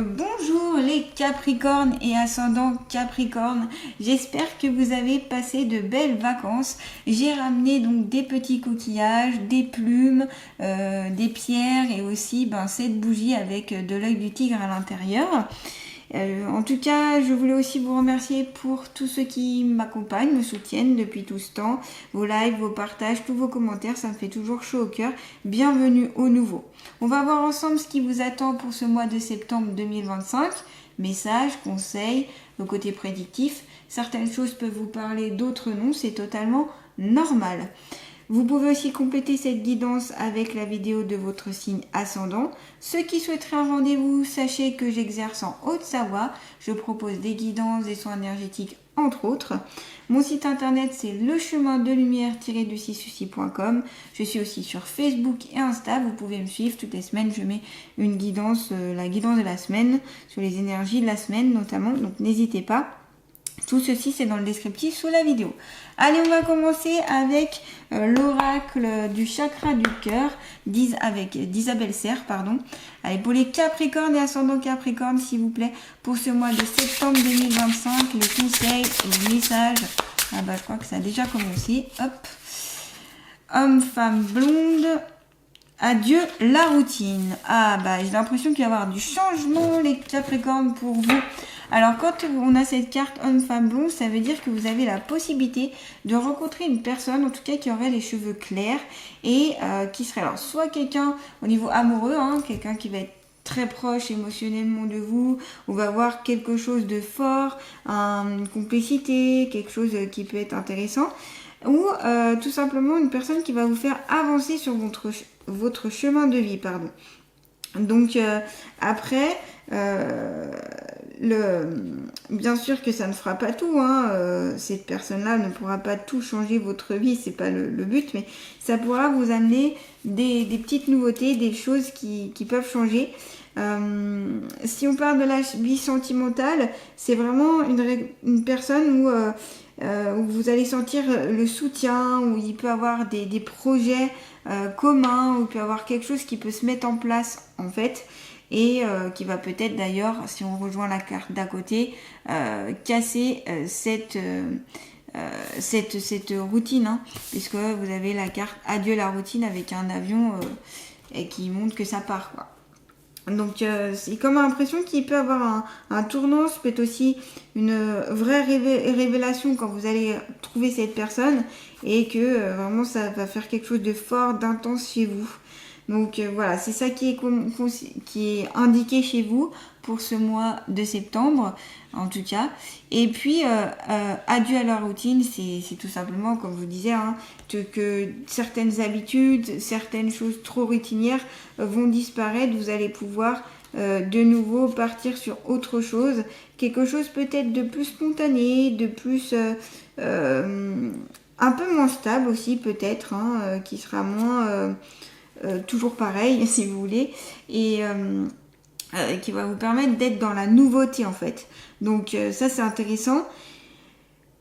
Bonjour les Capricornes et ascendants Capricorne, j'espère que vous avez passé de belles vacances. J'ai ramené donc des petits coquillages, des plumes, des pierres et aussi cette bougie avec de l'œil du tigre à l'intérieur. En tout cas, je voulais aussi vous remercier pour tous ceux qui m'accompagnent, me soutiennent depuis tout ce temps. Vos likes, vos partages, tous vos commentaires, ça me fait toujours chaud au cœur. Bienvenue aux nouveaux. On va voir ensemble ce qui vous attend pour ce mois de septembre 2025. Messages, conseils, le côté prédictif. Certaines choses peuvent vous parler, d'autres non, c'est totalement normal. Vous pouvez aussi compléter cette guidance avec la vidéo de votre signe ascendant. Ceux qui souhaiteraient un rendez-vous, sachez que j'exerce en Haute-Savoie. Je propose des guidances, des soins énergétiques, entre autres. Mon site internet, c'est lechemin-de-lumière-du-6soucis.com. Je suis aussi sur Facebook et Insta. Vous pouvez me suivre toutes les semaines. Je mets une guidance, la guidance de la semaine, sur les énergies de la semaine notamment. Donc n'hésitez pas. Tout ceci, c'est dans le descriptif sous la vidéo. Allez, on va commencer avec l'oracle du chakra du cœur d'Isabelle Serre, pardon. Allez, pour les Capricornes et ascendants Capricorne, s'il vous plaît, pour ce mois de septembre 2025, les conseils et les messages. Je crois que ça a déjà commencé. Hop. Homme, femme, blonde. Adieu la routine. J'ai l'impression qu'il va y avoir du changement, les Capricornes, pour vous. Alors, quand on a cette carte homme, femme, blonde, ça veut dire que vous avez la possibilité de rencontrer une personne, en tout cas, qui aurait les cheveux clairs et qui serait alors soit quelqu'un au niveau amoureux, quelqu'un qui va être très proche émotionnellement de vous, ou va avoir quelque chose de fort, une complicité, quelque chose qui peut être intéressant, ou tout simplement une personne qui va vous faire avancer sur votre chemin de vie, pardon. Donc après, bien sûr que ça ne fera pas tout, cette personne-là ne pourra pas tout changer votre vie, c'est pas le but, mais ça pourra vous amener des petites nouveautés, des choses qui peuvent changer. Si on parle de la vie sentimentale, c'est vraiment une personne où vous allez sentir le soutien, où il peut avoir des projets communs, où il peut avoir quelque chose qui peut se mettre en place en fait, et qui va peut-être d'ailleurs, si on rejoint la carte d'à côté, casser cette routine, puisque vous avez la carte adieu la routine avec un avion et qui montre que ça part, quoi. Donc c'est comme l'impression qu'il peut avoir un tournant, ça peut être aussi une vraie révélation quand vous allez trouver cette personne et que vraiment ça va faire quelque chose de fort, d'intense chez vous. Donc voilà, c'est ça qui est indiqué chez vous pour ce mois de septembre, en tout cas. Et puis, adieu à la routine, c'est tout simplement, comme je vous disais, que certaines habitudes, certaines choses trop routinières vont disparaître. Vous allez pouvoir de nouveau partir sur autre chose. Quelque chose peut-être de plus spontané, de plus... un peu moins stable aussi peut-être, qui sera moins... toujours pareil si vous voulez, et qui va vous permettre d'être dans la nouveauté en fait. Donc ça c'est intéressant.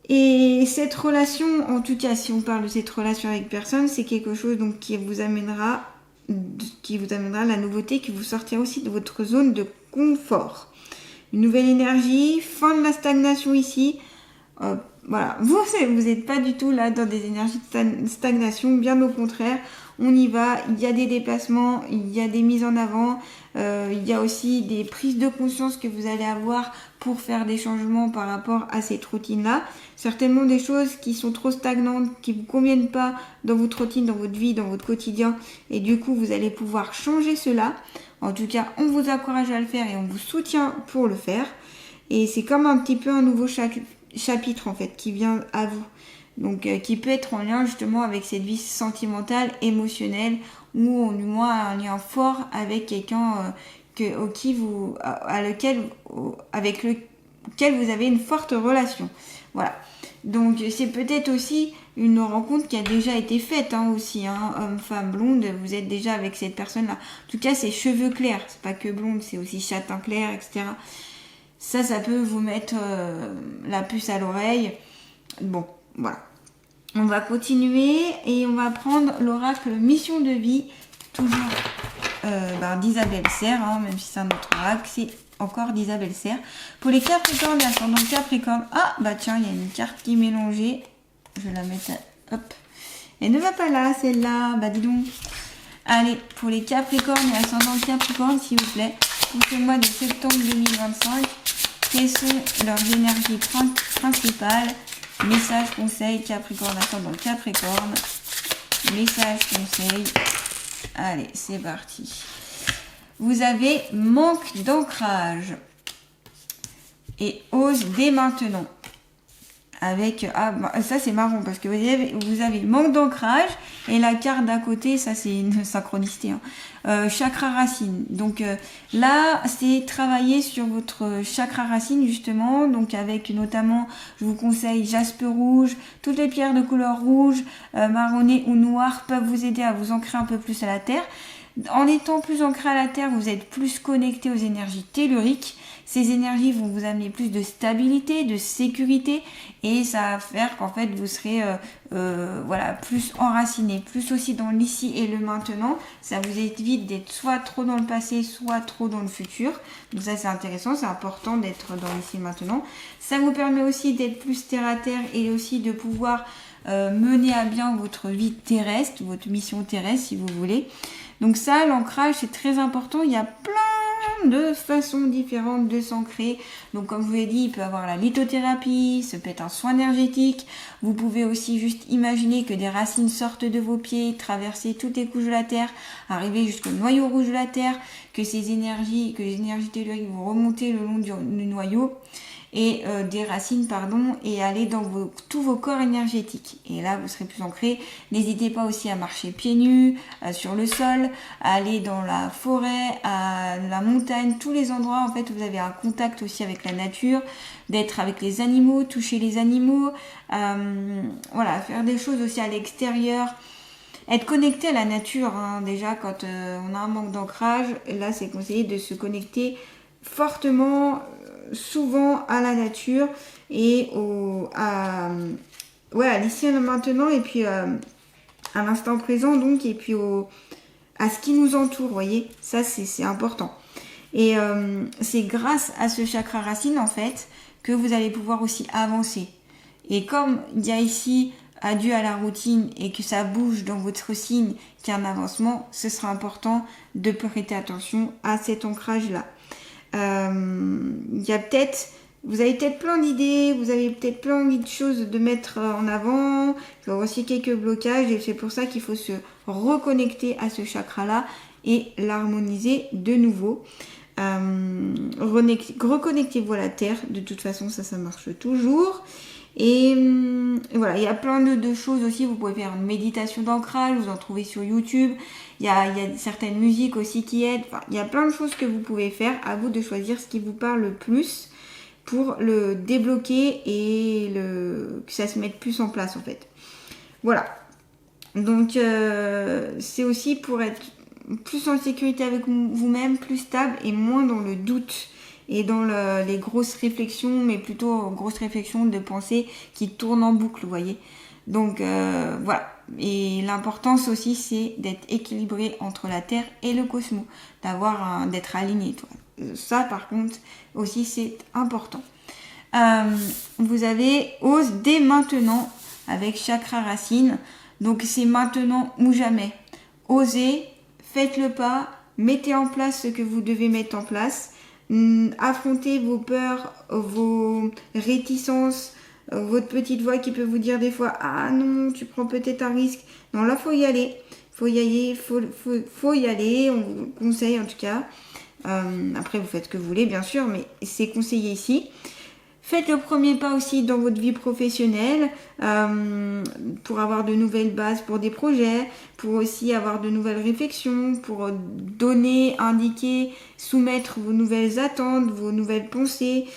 Et cette relation, en tout cas si on parle de cette relation avec personne, c'est quelque chose donc qui vous amènera la nouveauté, qui vous sortira aussi de votre zone de confort. Une nouvelle énergie, fin de la stagnation ici. Voilà, vous n'êtes pas du tout là dans des énergies de stagnation, bien au contraire, on y va, il y a des déplacements, il y a des mises en avant, il y a aussi des prises de conscience que vous allez avoir pour faire des changements par rapport à cette routine-là. Certainement des choses qui sont trop stagnantes, qui ne vous conviennent pas dans votre routine, dans votre vie, dans votre quotidien, et du coup vous allez pouvoir changer cela. En tout cas, on vous encourage à le faire et on vous soutient pour le faire. Et c'est comme un petit peu un nouveau chapitre en fait qui vient à vous, donc qui peut être en lien justement avec cette vie sentimentale, émotionnelle, ou du moins un lien fort avec quelqu'un avec lequel vous avez une forte relation. Voilà, donc c'est peut-être aussi une rencontre qui a déjà été faite aussi, homme, femme, blonde, vous êtes déjà avec cette personne là, en tout cas c'est cheveux clairs, c'est pas que blonde, c'est aussi châtain clair, etc. Ça peut vous mettre la puce à l'oreille. Bon, voilà. On va continuer et on va prendre l'oracle Mission de vie, toujours d'Isabelle Serre, même si c'est un autre oracle. C'est encore d'Isabelle Serre. Pour les Capricornes et ascendant Capricorne, ah bah tiens, il y a une carte qui est mélangée. Je vais la mettre, hop. Elle ne va pas là, celle-là, bah dis donc. Allez, pour les Capricornes et ascendant Capricorne, s'il vous plaît, pour ce mois de septembre 2025, quelles sont leurs énergies principales? Message, conseil, Capricorne, ascendant Capricorne. Message, conseil. Allez, c'est parti. Vous avez manque d'ancrage et ose dès maintenant. Avec, ça c'est marrant parce que vous avez manque d'ancrage et la carte d'à côté, ça c'est une synchronicité, hein. Chakra racine. Donc là, c'est travailler sur votre chakra racine justement, donc avec notamment, je vous conseille jaspe rouge, toutes les pierres de couleur rouge, marronné ou noir peuvent vous aider à vous ancrer un peu plus à la terre. En étant plus ancré à la terre, vous êtes plus connecté aux énergies telluriques. Ces énergies vont vous amener plus de stabilité, de sécurité et ça va faire qu'en fait vous serez plus enraciné, plus aussi dans l'ici et le maintenant. Ça vous évite d'être soit trop dans le passé, soit trop dans le futur. Donc ça c'est intéressant, c'est important d'être dans l'ici et maintenant. Ça vous permet aussi d'être plus terre à terre et aussi de pouvoir mener à bien votre vie terrestre, votre mission terrestre si vous voulez. Donc ça, l'ancrage c'est très important. Il y a plein de façons différentes de s'ancrer. Donc comme je vous l'ai dit, il peut y avoir la lithothérapie, ça peut être un soin énergétique. Vous pouvez aussi juste imaginer que des racines sortent de vos pieds, traverser toutes les couches de la terre, arriver jusqu'au noyau rouge de la terre, que les énergies telluriques vont remonter le long du noyau et des racines et aller dans tous vos corps énergétiques et là vous serez plus ancré. N'hésitez pas aussi à marcher pieds nus sur le sol, à aller dans la forêt, à la montagne, tous les endroits en fait où vous avez un contact aussi avec la nature, d'être avec les animaux, toucher les animaux, faire des choses aussi à l'extérieur. Être connecté à la nature, hein, déjà quand on a un manque d'ancrage, là c'est conseillé de se connecter fortement, souvent à la nature et à l'ici et maintenant et puis à l'instant présent donc et puis à ce qui nous entoure, vous voyez, ça c'est important. Et c'est grâce à ce chakra racine en fait que vous allez pouvoir aussi avancer. Et comme il y a ici adieu à la routine et que ça bouge dans votre signe qu'il y a un avancement, ce sera important de prêter attention à cet ancrage-là. Vous avez peut-être plein d'idées, vous avez peut-être plein de choses de mettre en avant, il y aura aussi quelques blocages et c'est pour ça qu'il faut se reconnecter à ce chakra-là et l'harmoniser de nouveau. Reconnectez-vous à la terre, de toute façon ça marche toujours. Et voilà, il y a plein de choses aussi. Vous pouvez faire une méditation d'ancrage, vous en trouvez sur YouTube. Il y a certaines musiques aussi qui aident. Enfin, il y a plein de choses que vous pouvez faire. À vous de choisir ce qui vous parle le plus pour le débloquer et que ça se mette plus en place en fait. Voilà. Donc c'est aussi pour être plus en sécurité avec vous-même, plus stable et moins dans le doute. Et dans les grosses réflexions, mais plutôt grosses réflexions de pensée qui tournent en boucle, vous voyez. Donc voilà. Et l'importance aussi, c'est d'être équilibré entre la Terre et le cosmos, d'être aligné. Ça, par contre, aussi, c'est important. Vous avez ose dès maintenant avec chakra racine. Donc c'est maintenant ou jamais. Osez, faites le pas, mettez en place ce que vous devez mettre en place. Affrontez vos peurs, vos réticences, votre petite voix qui peut vous dire des fois ah non tu prends peut-être un risque. Non là faut y aller, faut y aller, on vous conseille en tout cas. Après vous faites ce que vous voulez bien sûr, mais c'est conseillé ici. Faites le premier pas aussi dans votre vie professionnelle pour avoir de nouvelles bases pour des projets, pour aussi avoir de nouvelles réflexions, pour donner, indiquer, soumettre vos nouvelles attentes, vos nouvelles pensées.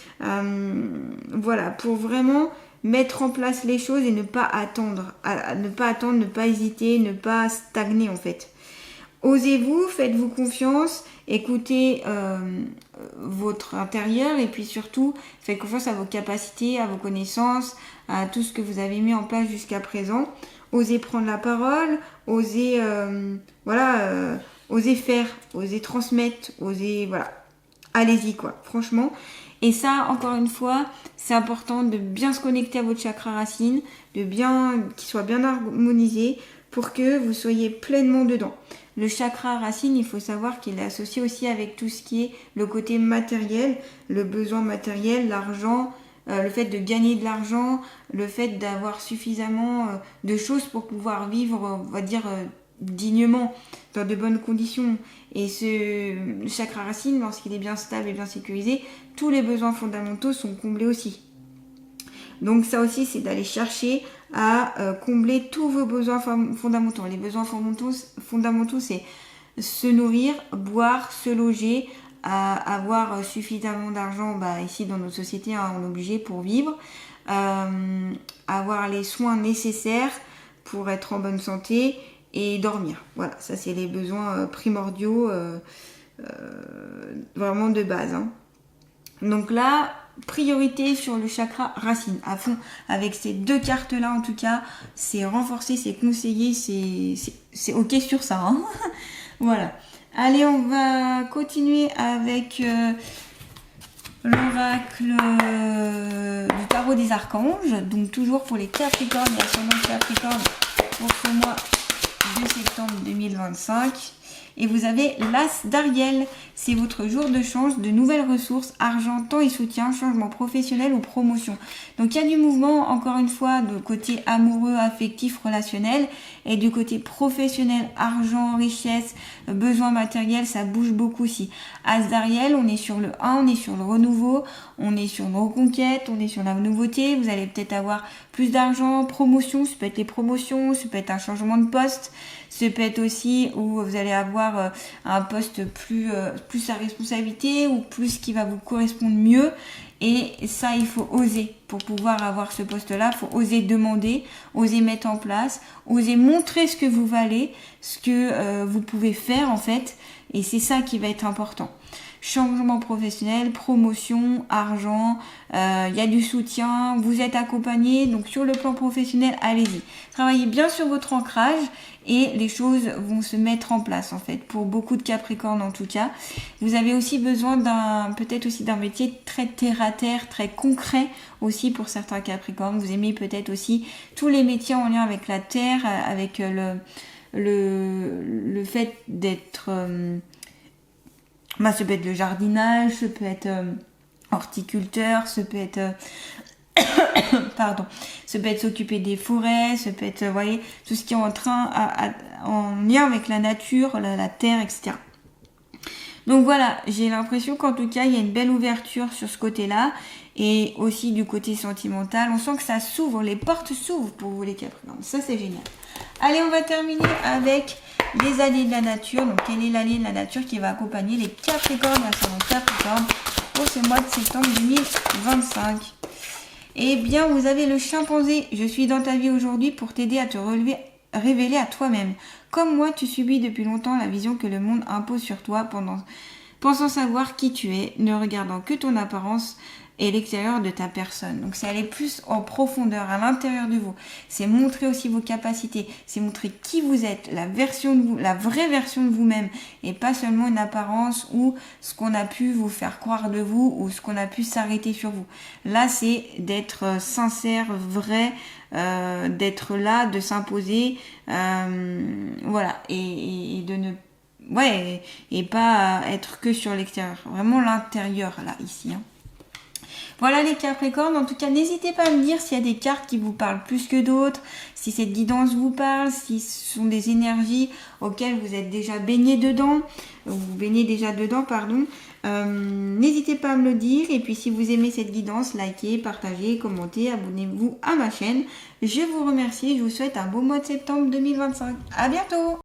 Pour vraiment mettre en place les choses et ne pas attendre, ne pas hésiter, ne pas stagner en fait. Osez-vous, faites-vous confiance, écoutez votre intérieur et puis surtout faites confiance à vos capacités, à vos connaissances, à tout ce que vous avez mis en place jusqu'à présent. Osez prendre la parole, osez faire, osez transmettre, osez allez-y quoi, franchement. Et ça, encore une fois, c'est important de bien se connecter à votre chakra racine, qu'il soit bien harmonisé pour que vous soyez pleinement dedans. Le chakra racine, il faut savoir qu'il est associé aussi avec tout ce qui est le côté matériel, le besoin matériel, l'argent, le fait de gagner de l'argent, le fait d'avoir suffisamment de choses pour pouvoir vivre, on va dire, dignement, dans de bonnes conditions. Et ce chakra racine, lorsqu'il est bien stable et bien sécurisé, tous les besoins fondamentaux sont comblés aussi. Donc ça aussi, c'est d'aller chercher à combler tous vos besoins fondamentaux. Les besoins fondamentaux, c'est se nourrir, boire, se loger, avoir suffisamment d'argent, ici dans notre société, on est obligé pour vivre, avoir les soins nécessaires pour être en bonne santé et dormir. Voilà, ça c'est les besoins primordiaux, vraiment de base. Donc là, priorité sur le chakra racine, à fond. Avec ces deux cartes-là, en tout cas, c'est renforcé, c'est conseillé, c'est ok sur ça. Voilà. Allez, on va continuer avec l'oracle du tarot des archanges. Donc toujours pour les Capricornes et ascendant Capricorne pour ce mois de septembre 2025. Et vous avez l'As d'Ariel, c'est votre jour de chance, de nouvelles ressources, argent, temps et soutien, changement professionnel ou promotion. Donc il y a du mouvement, encore une fois, de côté amoureux, affectif, relationnel, et du côté professionnel, argent, richesse, besoins matériels, ça bouge beaucoup aussi. As d'Ariel, on est sur le 1, on est sur le renouveau, on est sur une reconquête, on est sur la nouveauté, vous allez peut-être avoir plus d'argent, promotion, ça peut être les promotions, ça peut être un changement de poste, ça peut être aussi où vous allez avoir un poste plus à responsabilité ou plus qui va vous correspondre mieux. Et ça, il faut oser pour pouvoir avoir ce poste-là. Il faut oser demander, oser mettre en place, oser montrer ce que vous valez, ce que vous pouvez faire en fait. Et c'est ça qui va être important. Changement professionnel, promotion, argent, il y a du soutien, vous êtes accompagné, donc sur le plan professionnel, allez-y. Travaillez bien sur votre ancrage et les choses vont se mettre en place en fait, pour beaucoup de Capricornes en tout cas. Vous avez aussi besoin peut-être aussi d'un métier très terre à terre, très concret aussi pour certains Capricornes. Vous aimez peut-être aussi tous les métiers en lien avec la terre, avec le fait d'être... ça peut être le jardinage, ça peut être horticulteur, ça peut être ça peut être s'occuper des forêts, ça peut être, vous voyez, tout ce qui est en lien avec la nature, la terre, etc. Donc voilà, j'ai l'impression qu'en tout cas, il y a une belle ouverture sur ce côté-là et aussi du côté sentimental. On sent que ça s'ouvre, les portes s'ouvrent pour vous les Capricornes. Ça, c'est génial. Allez, on va terminer avec les alliés de la nature. Donc, quel est l'allié de la nature qui va accompagner les Capricornes, ascendant Capricorne, pour ce mois de septembre 2025? Eh bien, vous avez le chimpanzé. Je suis dans ta vie aujourd'hui pour t'aider à te révéler à toi-même. Comme moi, tu subis depuis longtemps la vision que le monde impose sur toi pensant savoir qui tu es, ne regardant que ton apparence et l'extérieur de ta personne. Donc c'est aller plus en profondeur, à l'intérieur de vous. C'est montrer aussi vos capacités, c'est montrer qui vous êtes, la version de vous, la vraie version de vous-même, et pas seulement une apparence ou ce qu'on a pu vous faire croire de vous ou ce qu'on a pu s'arrêter sur vous. Là, c'est d'être sincère, vrai, d'être là, de s'imposer, voilà, et de ne et pas être que sur l'extérieur. Vraiment l'intérieur, là, ici. Voilà les Capricornes, en tout cas n'hésitez pas à me dire s'il y a des cartes qui vous parlent plus que d'autres, si cette guidance vous parle, si ce sont des énergies auxquelles vous êtes déjà baigné dedans, n'hésitez pas à me le dire, et puis si vous aimez cette guidance, likez, partagez, commentez, abonnez-vous à ma chaîne. Je vous remercie et je vous souhaite un beau mois de septembre 2025. À bientôt!